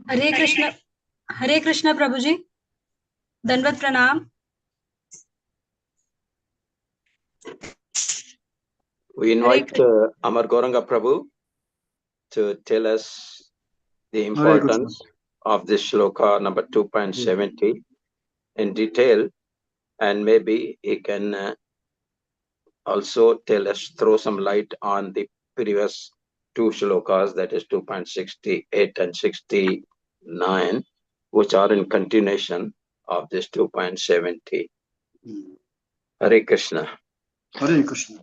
Hare Krishna, Hare Krishna, Prabhuji. Danvat Pranam. We invite Amar Gauranga Prabhu to tell us the importance of this shloka number 2.70 in detail, and maybe he can also tell us, throw some light on the previous two shlokas, that is 2.68 and 69, which are in continuation of this 2.70. Hare Krishna. Hare Krishna.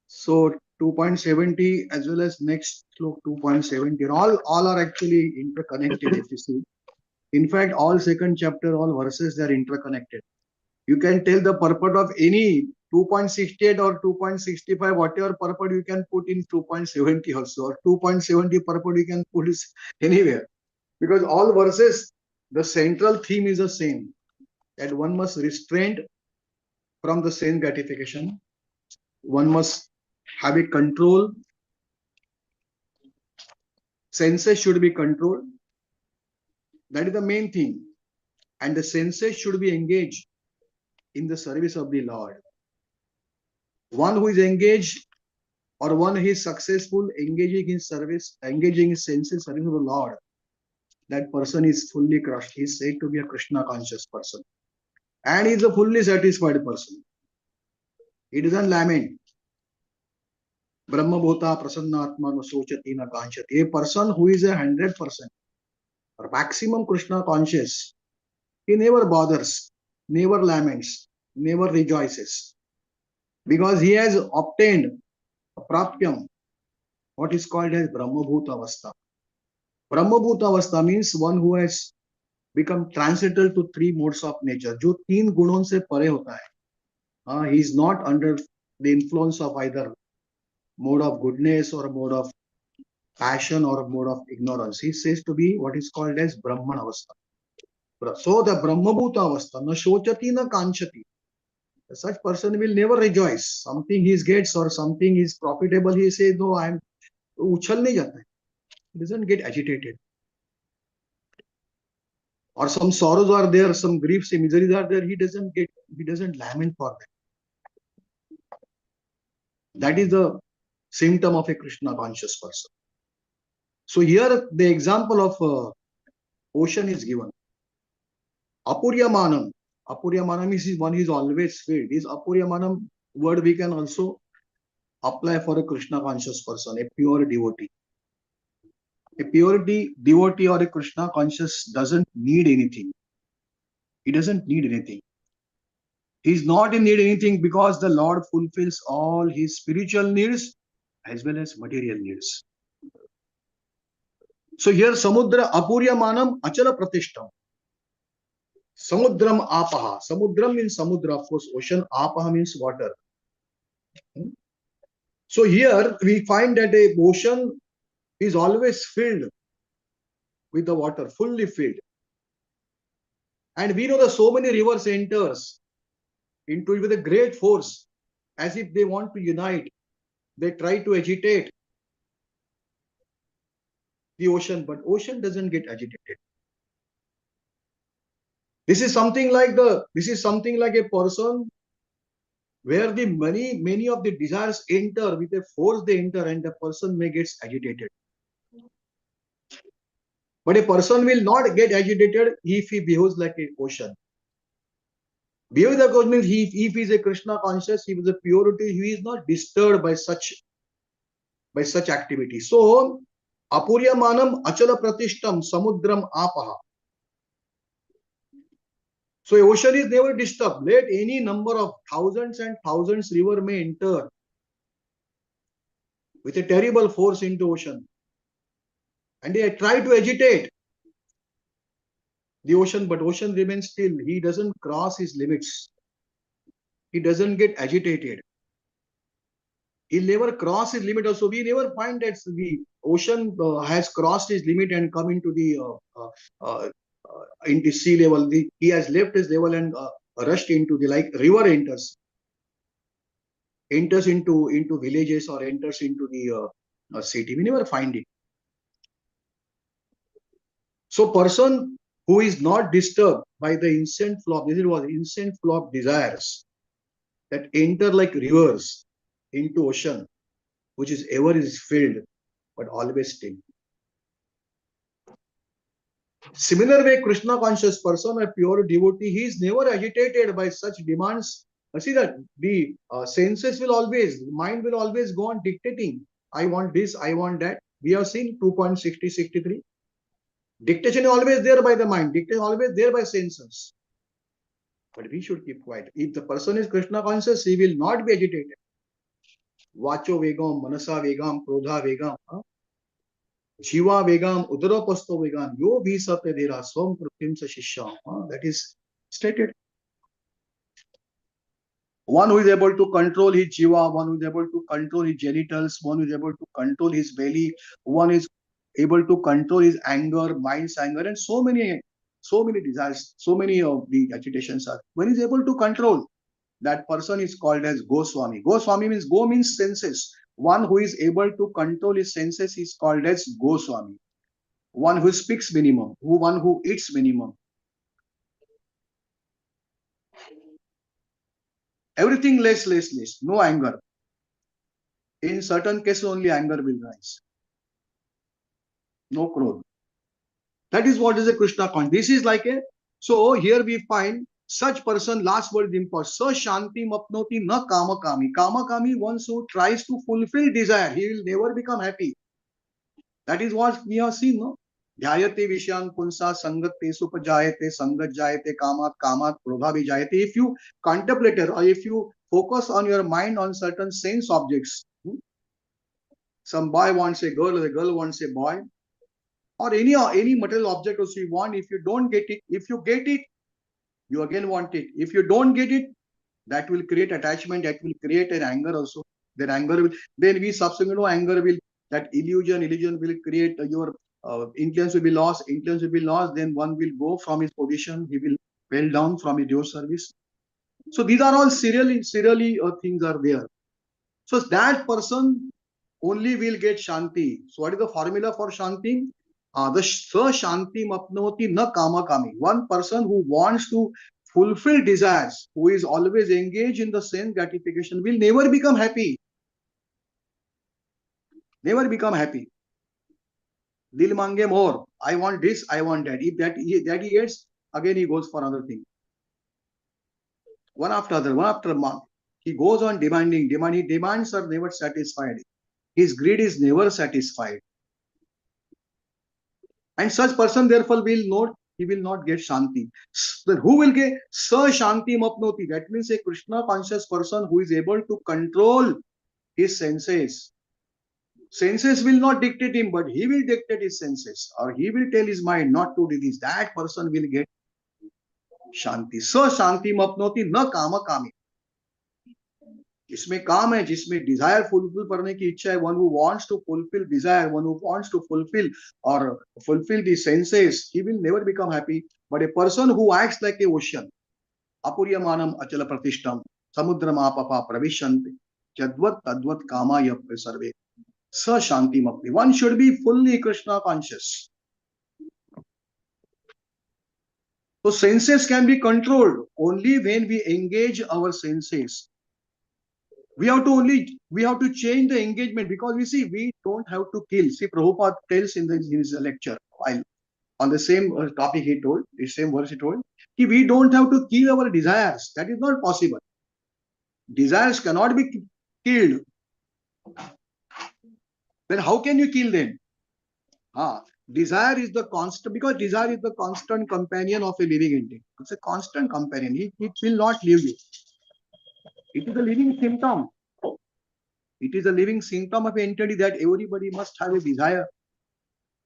So 2.70 as well as next slok 2.70, all are actually interconnected if you see. In fact, all second chapter, all verses, they are interconnected. You can tell the purport of any 2.68 or 2.65, whatever purport you can put in 2.70 also, or 2.70 purport you can put is anywhere. Because all verses, the central theme is the same, that one must restrain from the same gratification. One must have a control. Senses should be controlled. That is the main thing. And the senses should be engaged in the service of the Lord. One who is engaged or one who is successful engaging in service, engaging in senses service of the Lord, that person is fully crushed. He is said to be a Krishna conscious person. And he is a fully satisfied person. He doesn't lament. Brahma Bhota Prasanna Atma no Sochati na Kanchati. A person who is 100% or maximum Krishna conscious, he never bothers, never laments, never rejoices. Because he has obtained Prapyam, what is called as Brahma Bhuta Avastha. Brahma Bhuta Avastha means one who has become transcendental to three modes of nature. जो तीन गुणों से परे होता है. He is not under the influence of either mode of goodness or mode of passion or mode of ignorance. He says to be what is called as Brahman Avastha. So the Brahma Bhuta Avastha, na shochati na kanchati. Such person will never rejoice. Something he gets or something is profitable, he says, no, I am uchal nahi jata hai. He doesn't get agitated. Or some sorrows are there, some griefs, some miseries are there, he doesn't lament for them. That is the symptom of a Krishna conscious person. So here the example of ocean is given. Apuryamanam. Apuryamanam is one who is always filled. This Apuryamanam word we can also apply for a Krishna conscious person, a pure devotee. A pure devotee or a Krishna conscious doesn't need anything. He doesn't need anything. He is not in need anything because the Lord fulfills all his spiritual needs as well as material needs. So here Samudra Apuryamanam Achala Pratishtam. Samudram Apaha. Samudram means Samudra, of course, ocean. Apaha means water. So here we find that a ocean is always filled with the water, fully filled. And we know that so many rivers enters into it with a great force, as if they want to unite. They try to agitate the ocean, but ocean doesn't get agitated. This is something like a person where the many of the desires enter with a force, they enter and the person may get agitated. But a person will not get agitated if he behaves like an ocean. Behave like ocean means if he is a Krishna conscious, he is a purity, he is not disturbed by such activity. So Apuryamanam Achala Pratishtam Samudram Apaha. So ocean is never disturbed. Let any number of thousands and thousands river may enter with a terrible force into ocean. And they try to agitate the ocean, but ocean remains still. He doesn't cross his limits. He doesn't get agitated. He'll never cross his limit. Also, we never find that the ocean has crossed his limit and come into the sea level. He has left his level and rushed into the, like river enters into villages or enters into the city. We never find it. So person who is not disturbed by the instant flow, this was instant flow of desires that enter like rivers into ocean, which is ever is filled, but always still. Similar way, Krishna conscious person, a pure devotee, he is never agitated by such demands. See that the senses will always, mind will always go on dictating. I want this, I want that. We have seen 2.6063. Dictation is always there by the mind. Dictation is always there by senses. But we should keep quiet. If the person is Krishna conscious, he will not be agitated. Vacho vegam, manasa vegam, krodha vegam, jiva vegam, udaropasto vegam, yo bhi sapedera, swam pratim sa shishya. That is stated. One who is able to control his jiva, one who is able to control his genitals, one who is able to control his belly, one is able to control his anger, mind's anger, and so many desires, so many of the agitations are. When he is able to control, that person is called as Goswami. Goswami means go means senses. One who is able to control his senses is called as Goswami. One who speaks minimum, one who eats minimum. Everything less, no anger. In certain cases, only anger will rise. No krodh. That is what is a Krishna conscious. This is like a, so here we find such person, last word is important. Sa shanti mapnoti na kama kami. Kama kami, one who tries to fulfill desire, he will never become happy. That is what we have seen, no? Dhyayate vishyan punsa sangat tesupajayate sangat jayate kamat kamat krodha vijayate. If you contemplate or if you focus on your mind on certain sense objects, some boy wants a girl wants a boy, or any material object also you want. If you don't get it, if you get it, you again want it. If you don't get it, that will create attachment, that will create an anger also. Then anger will, then we subsequently know anger will, that illusion will create your influence will be lost, then one will go from his position, he will fell down from his your service. So these are all serially things are there. So that person only will get shanti. So what is the formula for shanti? The sa shanti mapnoti na kama kami. One person who wants to fulfill desires, who is always engaged in the sense gratification, will never become happy. Never become happy. Dil mange more. I want this, I want that. If that he gets, again he goes for another thing. One after other, one after month. He goes on demanding. His demands are never satisfied. His greed is never satisfied. And such person therefore will not get shanti. Then who will get sa shanti mapnoti? That means a Krishna conscious person who is able to control his senses. Senses will not dictate him, but he will dictate his senses, or he will tell his mind not to do this. That person will get shanti. Sa shanti mapnoti na kama kami. जिसमें काम है, जिसमें Dzire fulfil करने की इच्छा है, one who wants to fulfil desire, one who wants to fulfil और fulfil the senses, he will never become happy. But a person who acts like a ocean, अपूर्यमानम अचल प्रतिष्ठम समुद्रमापपा प्रविशन्ति यद्वत् तद्वत् कामाय सर्वे स शांतिमप्ति. One should be fully Krishna conscious. So senses can be controlled only when we engage our senses. We have to change the engagement, because we don't have to kill. See, Prabhupada tells in his lecture, while on the same topic he told, the same verse he told, we don't have to kill our desires. That is not possible. Desires cannot be killed. Then how can you kill them? Desire is the constant, because desire is the constant companion of a living entity. It's a constant companion. It will not leave you. It is a living symptom. It is a living symptom of an entity that everybody must have a desire.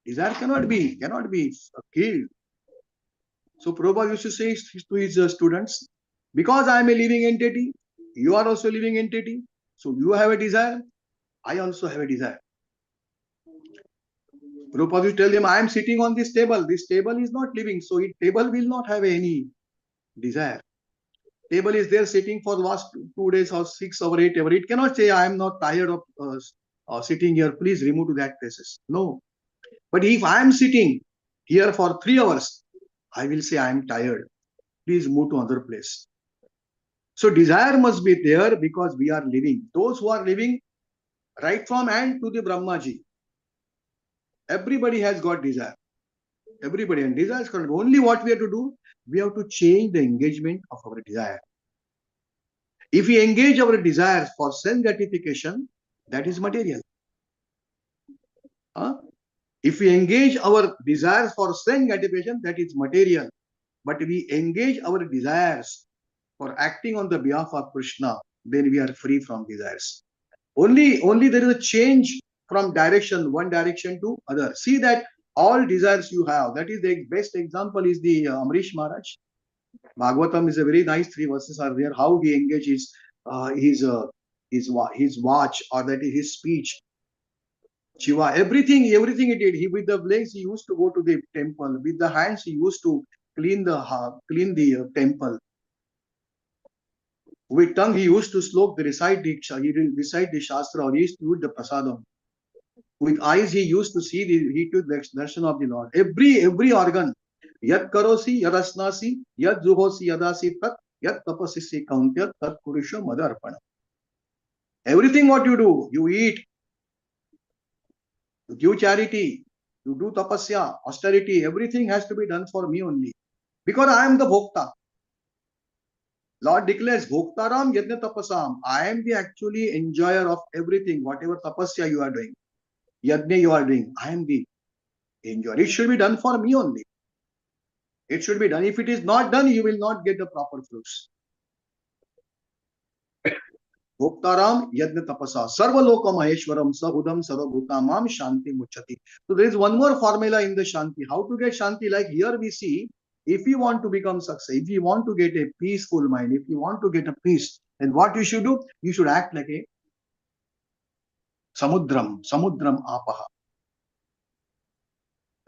Desire cannot be killed. So Prabhupada used to say to his students, because I am a living entity, you are also a living entity. So you have a desire, I also have a desire. Prabhupada used to tell them, I am sitting on this table. This table is not living, so table will not have any desire. Table is there sitting for the last 2 days or 6 or 8 hours. It cannot say, I am not tired of sitting here. Please remove to that places. No. But if I am sitting, here for 3 hours, I will say, I am tired. Please move to another place. So desire must be there because we are living. Those who are living right from Ant to the Brahmaji, everybody has got desire. Everybody, and desire is correct. Only what we have to do, we have to change the engagement of our desire. If we engage our desires for sense gratification, that is material. If we engage our desires for sense gratification, that is material. But we engage our desires for acting on the behalf of Krishna, then we are free from desires. Only there is a change from direction, one direction to other. See that all desires you have, that is the best example is the Amrish Maharaj. Bhagavatam is a very nice, 3 verses are there, how he engages his watch, or that is his speech. Shiva, everything he did. He, with the legs, he used to go to the temple. With the hands, he used to clean the temple. With tongue, he used to recite the Shastra, or he used to use the prasadam. With eyes, he used to see he took the darshan of the Lord. Every organ, yat karosi, yad asnasi, yad zuhosi, yadasi tat, yat tapasisi kauntya, tat purusha madarpana. Everything what you do, you eat, you give charity, you do tapasya, austerity, everything has to be done for me only. Because I am the Bhokta. Lord declares, Bhoktaram yadna tapasam. I am the actually enjoyer of everything, whatever tapasya you are doing, yadna you are doing. I am the enjoyer. It should be done for me only. It should be done. If it is not done, you will not get the proper fruits. Bhoktaram yadna tapasa. Sarvaloka maheshwaram sahudam sarvabhutamam shanti muchati. So there is one more formula in the shanti. How to get shanti? Like here we see, if you want to become success, if you want to get a peaceful mind, if you want to get a peace, then what you should do? You should act like a samudram apaha.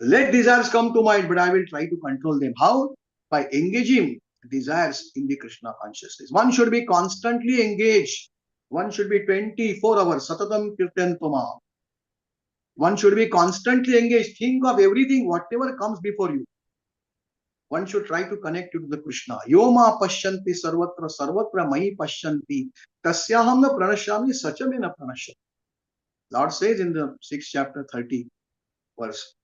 Let desires come to mind, but I will try to control them. How? By engaging desires in the Krishna consciousness. One should be constantly engaged. One should be 24 hours. Satatam kirtan tuma. One should be constantly engaged. Think of everything, whatever comes before you. One should try to connect you to the Krishna. Yoma pashyanti sarvatra mai pashyanti. Tasyaham na pranashyami sachamena pranashyami. Lord says in the 6th chapter 30 verse.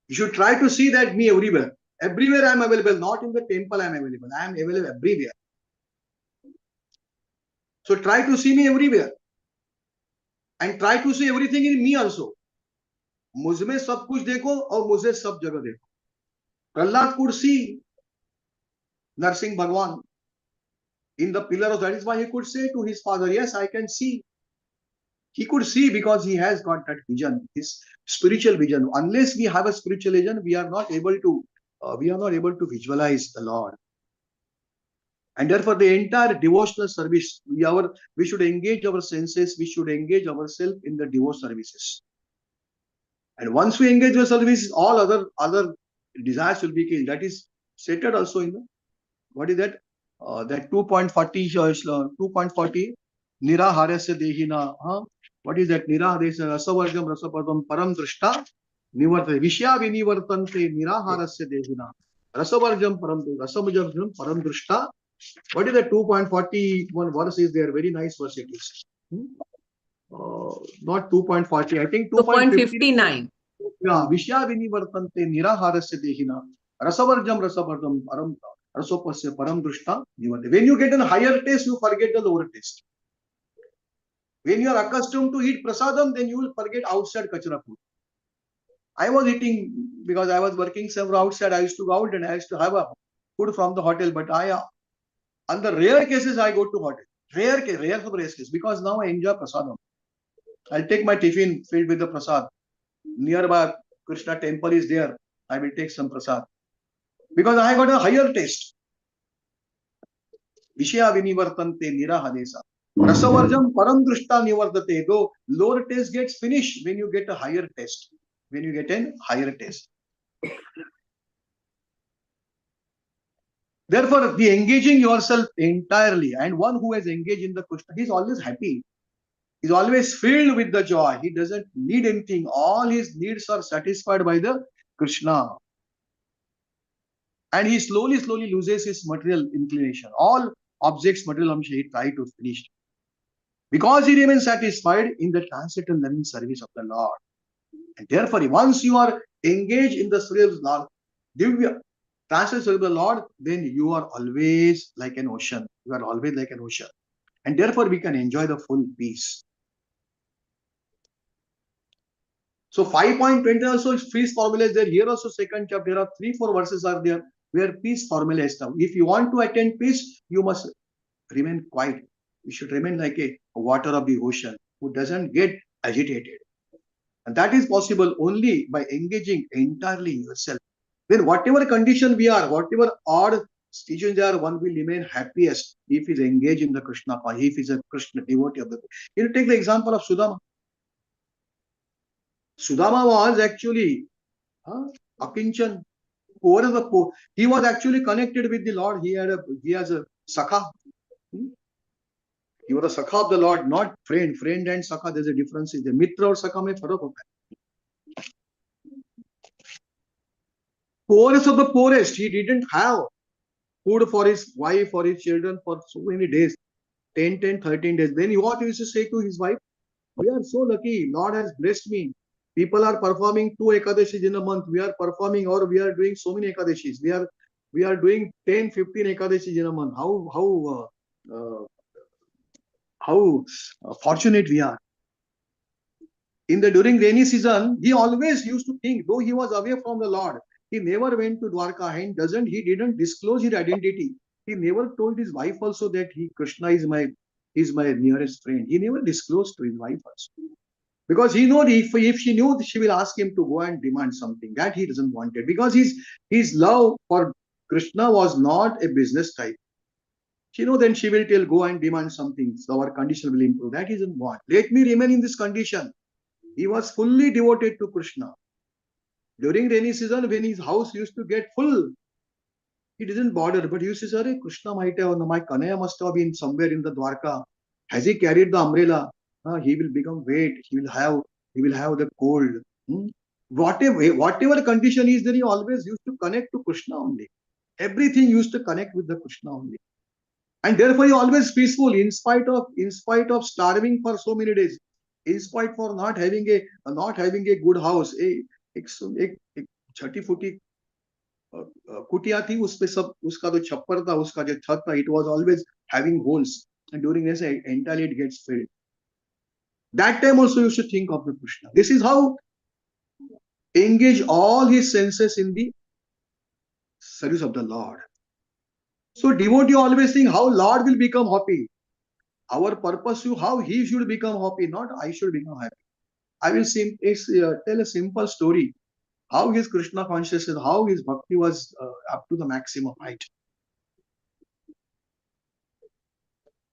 You should try to see that me everywhere. Everywhere I am available. Not in the temple I am available. I am available everywhere. So try to see me everywhere. And try to see everything in me also. मुझमें सब कुछ देखो और मुझे सब जगह देखो. Prahlad could see Narsingh Bhagwan in the pillar of that. Is why he could say to his father, yes, I can see. He could see because he has got that vision, his spiritual vision. Unless we have a spiritual vision, we are not able to visualize the Lord. And therefore, the entire devotional service, we should engage our senses, we should engage ourselves in the devotional services. And once we engage our services, all other desires will be killed. That is stated also in the, what is that? That 2.40, Niraharasya Dehina. What is that? Niraharasya Rasavargam Rasapadam Param Drishta Nivartante. Vishya Vinivartante Niraharasya Dehina. Rasavargam Param Drishta. What is the 2.41 verse is there? Very nice verse it is. Not 2.40, I think 2.59. Yeah, Vishya Vinivartante Niraharasya Dehina. Rasavargam Param Rasopasya Param Drushta Nivarte. When you get a higher taste, you forget the lower taste. When you are accustomed to eat prasadam, then you will forget outside kachra food. I was eating, because I was working somewhere outside, I used to go out and I used to have a food from the hotel, but on the rare cases, I go to hotel. Rare cases, because now I enjoy prasadam. I'll take my tiffin filled with the prasad. Nearby Krishna temple is there. I will take some prasad. Because I got a higher taste. Vishya Vinivartante Nirahadesa. Rasavarjam Param Drishta Nivardate. Though lower taste gets finished when you get a higher taste. When you get a higher taste. Therefore, the engaging yourself entirely, and one who has engaged in the Krishna, he is always happy. He is always filled with the joy. He doesn't need anything. All his needs are satisfied by the Krishna. And he slowly loses his material inclination. All objects, material amsha, he try to finish. Because he remains satisfied in the transcendental loving service of the Lord. And therefore, once you are engaged in the service of the Lord, Divya, transcendental service of the Lord, then you are always like an ocean. You are always like an ocean. And therefore, we can enjoy the full peace. So 5.20 also peace formula is there. Here also second chapter, there are 3-4 verses are there where peace formula is now. If you want to attain peace, you must remain quiet. You should remain like a water of the ocean who doesn't get agitated. And that is possible only by engaging entirely in yourself. Then whatever condition we are, whatever odd situations there are, one will remain happiest if he is engaged in the Krishna, if he is a Krishna devotee of the. You take the example of Sudama. Sudama was actually Akinchan, poor as the poor. He was actually connected with the Lord. He has a Sakha. He was a Sakha of the Lord, not friend. Friend and Sakha, there's a difference. The Mitra or Sakha mein farak hota hai. Poorest of the poorest. He didn't have food for his wife, for his children for so many days. 10, 13 days. Then what he used to say to his wife? We are so lucky. Lord has blessed me. People are performing 2 Ekadashis in a month. We are performing, or we are doing so many Ekadashis. We are doing 10, 15 Ekadashis in a month. How fortunate we are. During rainy season, he always used to think, though he was away from the Lord, he never went to Dwarka and he didn't disclose his identity. He never told his wife also that Krishna is my nearest friend. He never disclosed to his wife also. Because he knew if she knew, she will ask him to go and demand something that he doesn't want it. Because his love for Krishna was not a business type. She know then she will tell, go and demand something, so our condition will improve. That he doesn't want. Let me remain in this condition. He was fully devoted to Krishna. During rainy season, when his house used to get full, he didn't bother. But he used to say, Krishna might have, my Kanaya must have been somewhere in the Dwarka. Has he carried the umbrella? He will become wet. He will have the cold. Whatever condition is there, he always used to connect to Krishna only. Everything used to connect with the Krishna only. And therefore he always peaceful in spite of starving for so many days, in spite for not having a good house. एक छठी फूटी कुटिया थी, उस पे सब उसका जो छप्पर था, उसका जो छत था, it was always having holes, and during this entirely it gets filled. That time also you should think of the Krishna. This is how engage all his senses in the service of the Lord. So devotee always think how Lord will become happy. Our purpose is how he should become happy, not I should become happy. I will tell a simple story. How his Krishna consciousness, how his bhakti was up to the maximum height.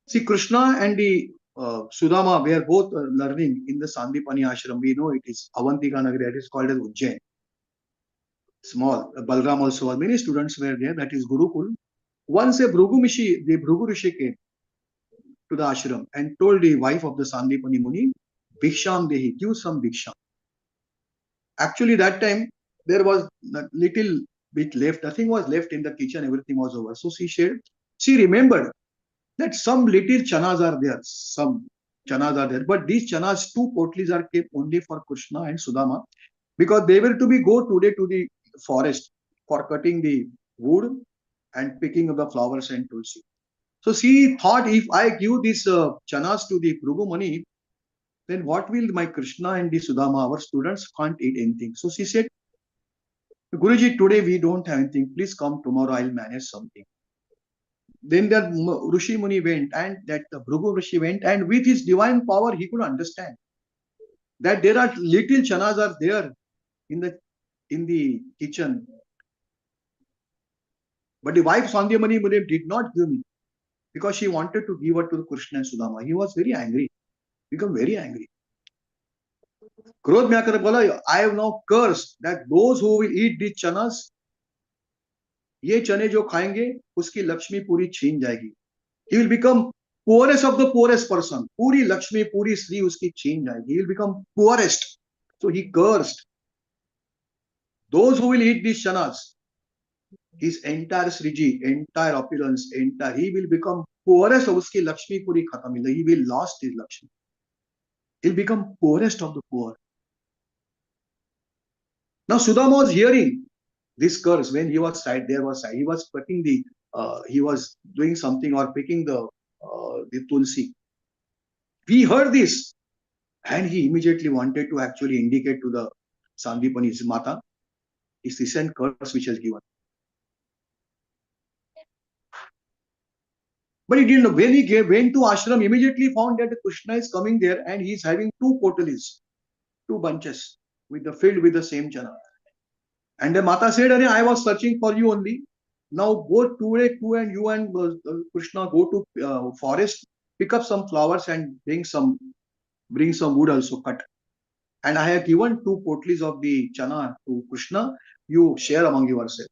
See, Krishna and the Sudama were both learning in the Sandipani ashram. We know it is Avantika Nagari, it is called as Ujjain. Small. Balram also, many students were there, that is Gurukul. Once the Bhrugu Rishi came to the ashram and told the wife of the Sandipani Muni, Bhiksham Dehi, give some Bhiksham. Actually, that time there was a little bit left. Nothing was left in the kitchen. Everything was over. So she remembered that some little chanas are there. But these chanas, 2 potlis are kept only for Krishna and Sudama, because they were to go today to the forest for cutting the wood and picking up the flowers and tulsi. So she thought, if I give these chanas to the Bhrugu Muni, then what will my Krishna and the Sudama, our students, can't eat anything. So she said, Guruji, today we don't have anything. Please come tomorrow, I'll manage something. Then that Rishi Muni went, and that Bhrugu Rishi went, and with his divine power, he could understand that there are little chanas are there in the kitchen. But the wife Sandhyamani Muni did not give me, because she wanted to give it to Krishna and Sudama. He was very angry, become very angry. क्रोध में आकर बोला, I have now cursed that those who will eat these chanas, ये चने जो खाएंगे उसकी लक्ष्मी पूरी छीन जाएगी. He will become poorest of the poorest person. पूरी लक्ष्मी, पूरी श्री उसकी छीन जाएगी. He will become poorest. So he cursed. those who will eat these chanas, his entire Sriji, entire opulence, he will become poorest of uski Lakshmi puri khatam. He will lost his Lakshmi. He'll become poorest of the poor. Now Sudama was hearing this curse when he was side. He was picking he was doing something or picking the tulsi. We heard this, and he immediately wanted to actually indicate to the Sandipani, his Mata, his recent curse which has given. But he didn't know. When he went to ashram, immediately found that Krishna is coming there and he's having two potalis, two bunches filled with the same chana. And the Mata said, I was searching for you only. Now both two and you and Krishna go to forest, pick up some flowers and bring some wood also cut. And I have given two potalis of the chana to Krishna. You share among yourselves.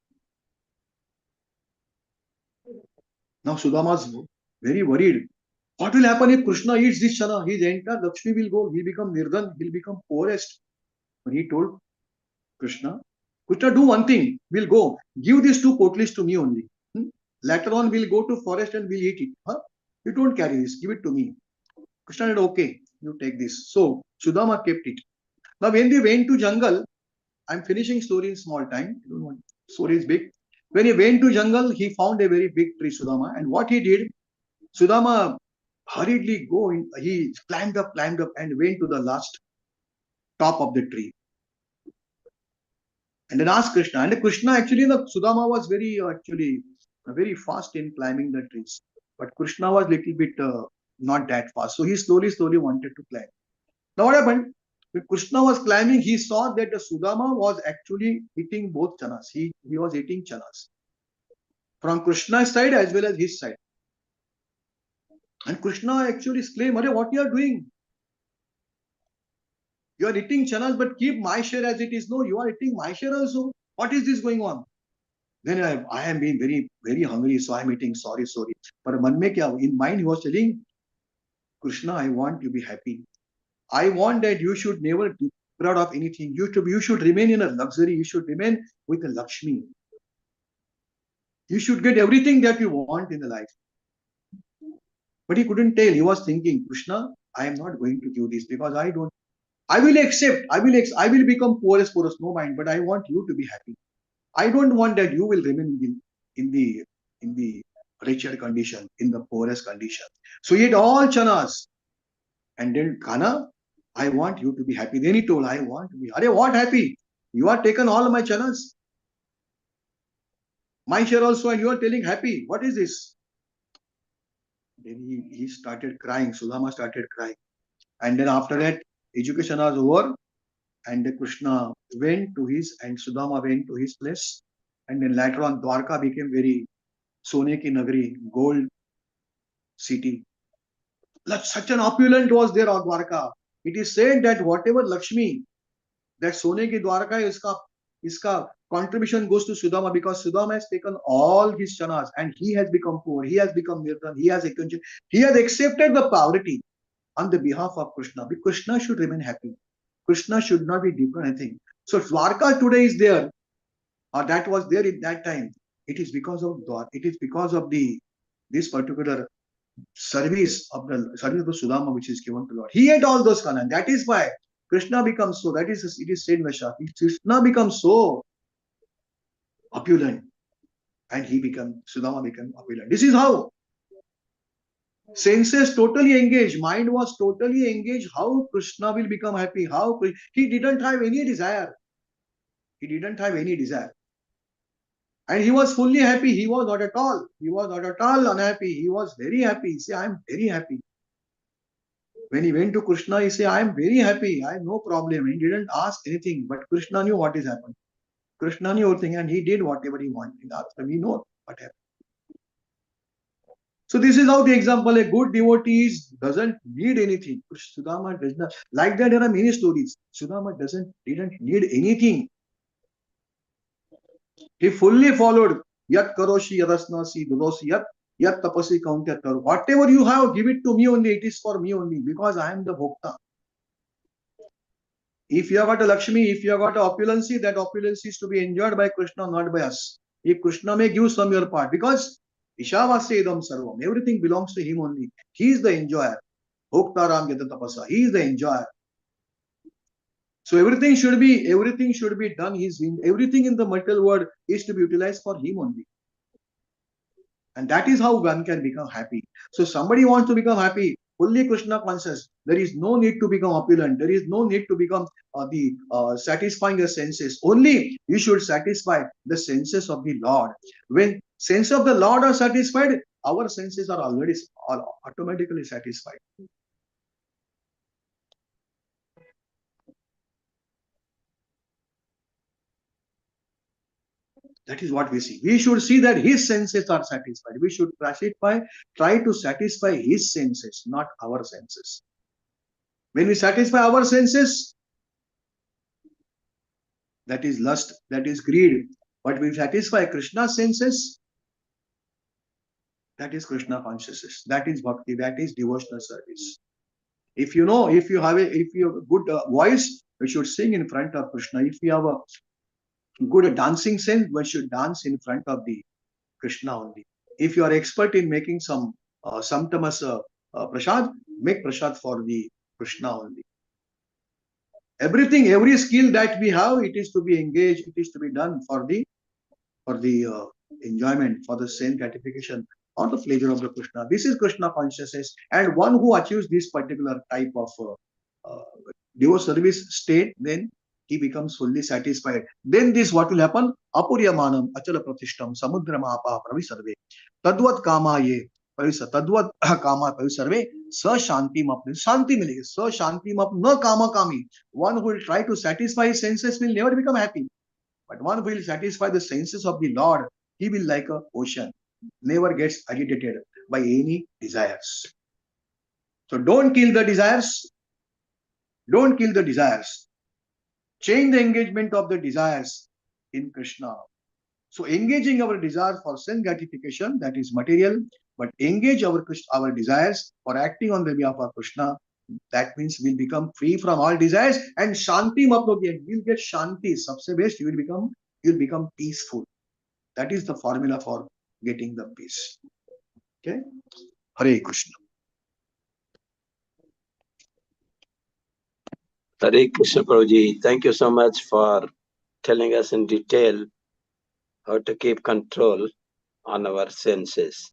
Now Sudama is very worried. What will happen if Krishna eats this chana? His entire Lakshmi will go. He'll become nirdan. He'll become poorest. But he told Krishna, do one thing. We'll go. Give these two potalis to me only. Later on, we'll go to forest and we'll eat it. Huh? You don't carry this. Give it to me. Krishna said, okay, you take this. So Sudama kept it. Now when they went to jungle, I'm finishing story in small time. Story is big. When he went to jungle, he found a very big tree, Sudama. And what he did, Sudama hurriedly he climbed up and went to the last top of the tree. And then asked Krishna. And Krishna actually, Sudama was very fast in climbing the trees. But Krishna was little bit not that fast. So he slowly wanted to climb. Now what happened? When Krishna was climbing, he saw that the Sudama was actually eating both chanas. He was eating chanas from Krishna's side as well as his side. And Krishna actually exclaimed, what you are doing? You are eating chanas, but keep my share as it is. No, you are eating my share also. What is this going on? Then I am being very, very hungry, so I am eating. Sorry. But in mind he was telling, Krishna, I want you to be happy. I want that you should never be proud of anything. You should remain in a luxury. You should remain with a Lakshmi. You should get everything that you want in the life. But he couldn't tell. He was thinking, Krishna, I am not going to do this because I will accept. I will become poorest, no mind. But I want you to be happy. I don't want that you will remain in the richer condition, in the poorest condition. So he ate all chanas. And then Kana, I want you to be happy. Then he told, I want to be. What happy? You are taken all my chanas. My share also, and you are telling happy. What is this? Then he started crying. Sudama started crying. And then after that, education was over. And Krishna went to and Sudama went to his place. And then later on, Dwarka became very Sone ki Nagari, gold city. Such an opulent was there on Dwarka. It is said that whatever Lakshmi, that Sone ki Dwarka, iska contribution goes to Sudama because Sudama has taken all his chanas and he has become poor. He has become nirdan. He has accepted the poverty on the behalf of Krishna. Because Krishna should remain happy. Krishna should not be deprived anything. So Dwarka today is there, or that was there in that time. It is because of Dwarka. It is because of this particular service of the Sudama which is given to Lord. He had all those kanan. That is why Krishna becomes so. It is said in the Shastra. Krishna becomes so opulent, and Sudama became opulent. This is how senses totally engaged, mind was totally engaged. How Krishna will become happy? He didn't have any desire. He didn't have any desire. And he was fully happy. He was not at all. He was not at all unhappy. He was very happy. He said, I am very happy. When he went to Krishna, he said, I am very happy. I have no problem. He didn't ask anything. But Krishna knew what is happening. Krishna knew everything and he did whatever he wanted. We know what happened. So this is how the example, a good devotee doesn't need anything. Sudama does not. Like that, there are many stories. Sudama didn't need anything. He fully followed Yat Karoshi Yadasnasi Dulosi Yat Tapasi Kauntya Taru. Whatever you have, give it to me only. It is for me only because I am the Bhokta. If you have got a Lakshmi, if you have got a opulency, that opulency is to be enjoyed by Krishna, not by us. If Krishna may give some your part, because Ishavasya sarvam, everything belongs to him only. He is the enjoyer. Bhoktaram yata tapasa. He is the enjoyer. So everything should be done. Everything in the material world is to be utilized for him only. And that is how one can become happy. So somebody wants to become happy, fully Krishna conscious. There is no need to become opulent. There is no need to become satisfying the senses. Only you should satisfy the senses of the Lord. When sense of the Lord are satisfied, our senses are already automatically satisfied. That is what we see. We should see that his senses are satisfied. We should try to satisfy his senses, not our senses. When we satisfy our senses, that is lust, that is greed. But we satisfy Krishna's senses, that is Krishna consciousness, that is bhakti, that is devotional service. If you have a good voice, we should sing in front of Krishna. If you have a good dancing sense, we should dance in front of the Krishna only. If you are expert in making some tamas prasad, make prasad for the Krishna only. Everything, every skill that we have, it is to be engaged, it is to be done for the enjoyment, for the same gratification or the pleasure of the Krishna. This is Krishna consciousness, and one who achieves this particular type of devotional service state, then he becomes fully satisfied. Then this what will happen? Apuryamanam achala pratishtam samudra mahapa pravisarve tadvat kama ye तद्वत कामा सर्वे स शांति शांति मिलेगी स शांति न कामा कामी. One who will try to satisfy his senses will never become happy, but one who will satisfy the senses of the Lord, he will like an ocean, never gets agitated by any desires. So don't kill the desires. Don't kill the desires. Change the engagement of the desires in Krishna. So engaging our desire for sense gratification, that is material, but engage our desires for acting on the behalf of Krishna. That means we'll become free from all desires, and shanti mapnoge, you'll get shanti. Sabse best, you'll become peaceful. That is the formula for getting the peace. Okay? Hare Krishna. Hare Krishna, Prabhuji. Thank you so much for telling us in detail how to keep control on our senses.